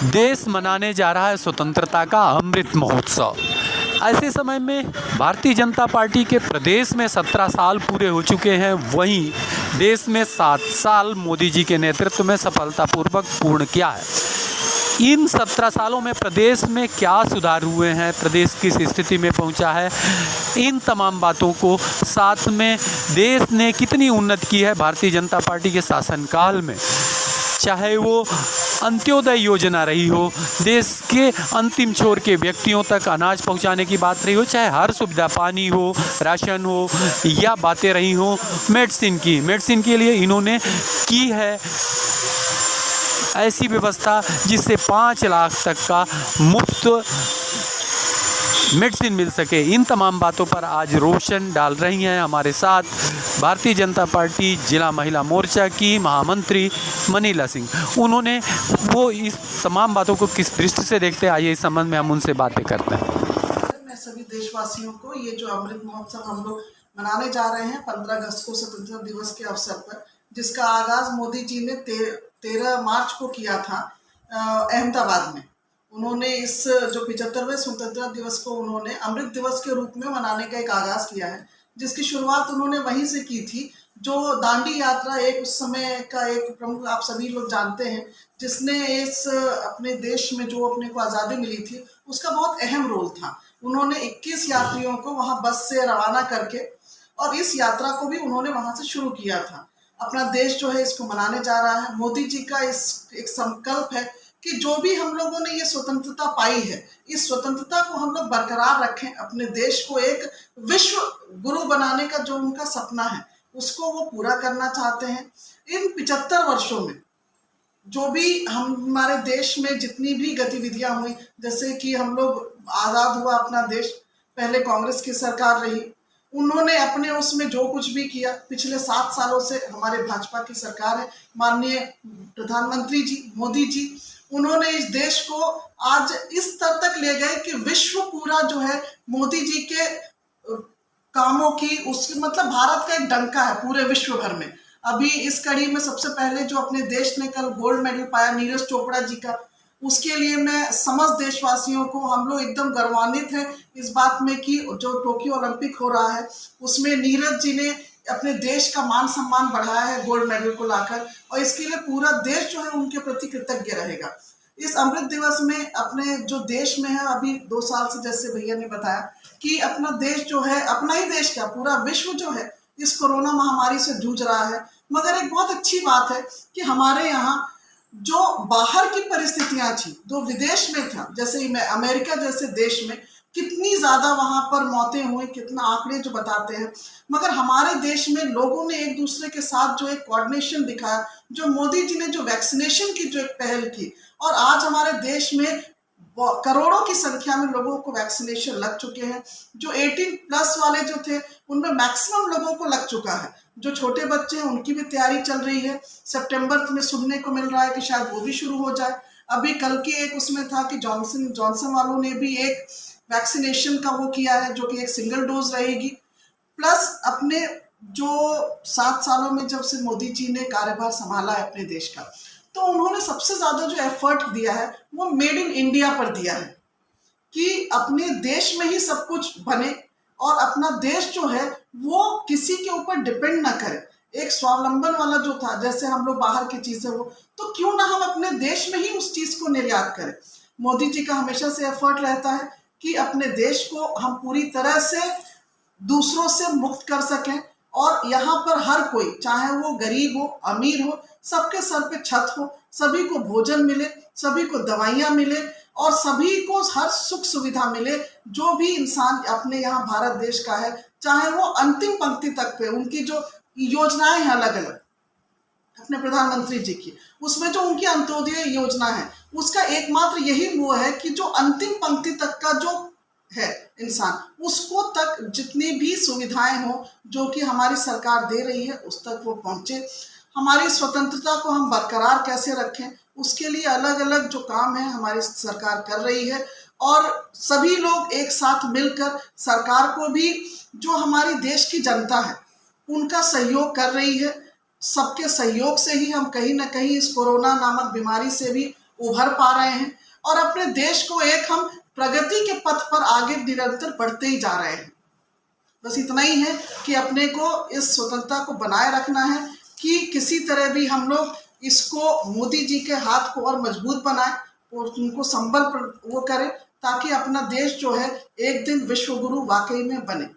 देश मनाने जा रहा है स्वतंत्रता का अमृत महोत्सव। ऐसे समय में भारतीय जनता पार्टी के प्रदेश में 17 साल पूरे हो चुके हैं, वहीं देश में 7 साल मोदी जी के नेतृत्व में सफलतापूर्वक पूर्ण किया है। इन 17 सालों में प्रदेश में क्या सुधार हुए हैं, प्रदेश किस स्थिति में पहुंचा है, इन तमाम बातों को, साथ में देश ने कितनी उन्नति की है भारतीय जनता पार्टी के शासनकाल में, चाहे वो अंत्योदय योजना रही हो, देश के अंतिम छोर के व्यक्तियों तक अनाज पहुंचाने की बात रही हो, चाहे हर सुविधा, पानी हो, राशन हो, या बातें रही हो मेडिसिन के लिए इन्होंने की है ऐसी व्यवस्था जिससे 5 लाख तक का मुफ्त मेडिसिन मिल सके। इन तमाम बातों पर आज रोशन डाल रही हैं हमारे साथ भारतीय जनता पार्टी जिला महिला मोर्चा की महामंत्री मनीला सिंह। उन्होंने वो इस तमाम बातों को किस दृष्टि से देखते हैं, आइए इस संबंध में हम उनसे बातें करते हैं। मैं सभी देशवासियों को ये जो अमृत महोत्सव हम लोग मनाने जा रहे हैं 15 अगस्त को स्वतंत्रता दिवस के अवसर पर, जिसका आगाज मोदी जी ने 13 मार्च को किया था अहमदाबाद में। उन्होंने इस जो 75वें स्वतंत्रता दिवस को उन्होंने अमृत दिवस के रूप में मनाने का एक आगाज किया है, जिसकी शुरुआत उन्होंने वहीं से की थी। जो दांडी यात्रा एक उस समय का एक प्रमुख, आप सभी लोग जानते हैं, जिसने इस अपने देश में जो अपने को आज़ादी मिली थी उसका बहुत अहम रोल था। उन्होंने 21 यात्रियों को वहाँ बस से रवाना करके और इस यात्रा को भी उन्होंने वहाँ से शुरू किया था। अपना देश जो है इसको मनाने जा रहा है। मोदी जी का इस एक संकल्प है कि जो भी हम लोगों ने ये स्वतंत्रता पाई है, इस स्वतंत्रता को हम लोग बरकरार रखें, अपने देश को एक विश्व गुरु बनाने का जो उनका सपना है उसको वो पूरा करना चाहते हैं। इन 75 वर्षों में जो भी हमारे देश में जितनी भी गतिविधियां हुई, जैसे कि हम लोग आज़ाद हुआ अपना देश, पहले कांग्रेस की सरकार रही, उन्होंने अपने उसमें जो कुछ भी किया, पिछले 7 सालों से हमारे भाजपा की सरकार है, माननीय प्रधानमंत्री जी मोदी जी, उन्होंने इस देश को आज इस स्तर तक ले गए कि विश्व पूरा जो है मोदी जी के कामों की, उसकी मतलब भारत का एक डंका है पूरे विश्व भर में। अभी इस कड़ी में सबसे पहले जो अपने देश ने कल गोल्ड मेडल पाया नीरज चोपड़ा जी का, उसके लिए मैं समस्त देशवासियों को, हम लोग एकदम गर्वान्वित हैं इस बात में कि जो टोक्यो ओलंपिक हो रहा है उसमें नीरज जी ने अपने देश का मान सम्मान बढ़ाया है गोल्ड मेडल को लाकर, और इसके लिए पूरा देश जो है उनके प्रति कृतज्ञ रहेगा। इस अमृत दिवस में अपने जो देश में है, अभी 2 साल से, जैसे भैया ने बताया कि अपना देश जो है, अपना ही देश क्या पूरा विश्व जो है इस कोरोना महामारी से जूझ रहा है। मगर एक बहुत अच्छी बात है कि हमारे यहाँ जो बाहर की परिस्थितियां थी, जो विदेश में था, जैसे अमेरिका जैसे देश में कितनी ज्यादा वहां पर मौतें हुई, कितना आंकड़े जो बताते हैं, मगर हमारे देश में लोगों ने एक दूसरे के साथ जो एक कोऑर्डिनेशन दिखाया, जो मोदी जी ने जो वैक्सीनेशन की जो एक पहल की, और आज हमारे देश में करोड़ों की संख्या में लोगों को वैक्सीनेशन लग चुके हैं। जो 18+ वाले जो थे उनमें मैक्सिमम लोगों को लग चुका है। जो छोटे बच्चे हैं उनकी भी तैयारी चल रही है। सितंबर में सुनने को मिल रहा है कि शायद वो भी शुरू हो जाए। अभी कल की एक उसमें था कि जॉनसन वालों ने भी एक वैक्सीनेशन का वो किया है, जो कि एक सिंगल डोज रहेगी। प्लस अपने जो 7 सालों में जब से मोदी जी ने कार्यभार संभाला है अपने देश का, तो उन्होंने सबसे ज्यादा जो एफर्ट दिया है वो मेड इन इंडिया पर दिया है कि अपने देश में ही सब कुछ बने और अपना देश जो है वो किसी के ऊपर डिपेंड ना करे। एक स्वावलंबन वाला जो था, जैसे हम लोग बाहर की चीजें हो तो क्यों ना हम अपने देश में ही उस चीज को निर्यात करें। मोदी जी का हमेशा से एफर्ट रहता है कि अपने देश को हम पूरी तरह से दूसरों से मुक्त कर सकें, और यहाँ पर हर कोई, चाहे वो गरीब हो अमीर हो, सबके सर पे छत हो, सभी को भोजन मिले, सभी को दवाइयाँ मिले और सभी को हर सुख सुविधा मिले। जो भी इंसान अपने यहाँ भारत देश का है, चाहे वो अंतिम पंक्ति तक पे, उनकी जो योजनाएं हैं अलग अलग अपने प्रधानमंत्री जी की, उसमें जो उनकी अंत्योदय योजना है उसका एकमात्र यही वो है कि जो अंतिम पंक्ति तक का जो है इंसान, उसको तक जितनी भी सुविधाएं हो जो कि हमारी सरकार दे रही है उस तक वो पहुंचे। हमारी स्वतंत्रता को हम बरकरार कैसे रखें, उसके लिए अलग अलग जो काम है हमारी सरकार कर रही है, और सभी लोग एक साथ मिलकर सरकार को भी, जो हमारी देश की जनता है उनका सहयोग कर रही है। सबके सहयोग से ही हम कहीं ना कहीं इस कोरोना नामक बीमारी से भी उभर पा रहे हैं और अपने देश को एक हम प्रगति के पथ पर आगे निरंतर बढ़ते ही जा रहे हैं। बस इतना ही है कि अपने को इस स्वतंत्रता को बनाए रखना है कि किसी तरह भी हम लोग इसको मोदी जी के हाथ को और मजबूत बनाए और उनको संबल वो करें ताकि अपना देश जो है एक दिन विश्व गुरु वाकई में बने।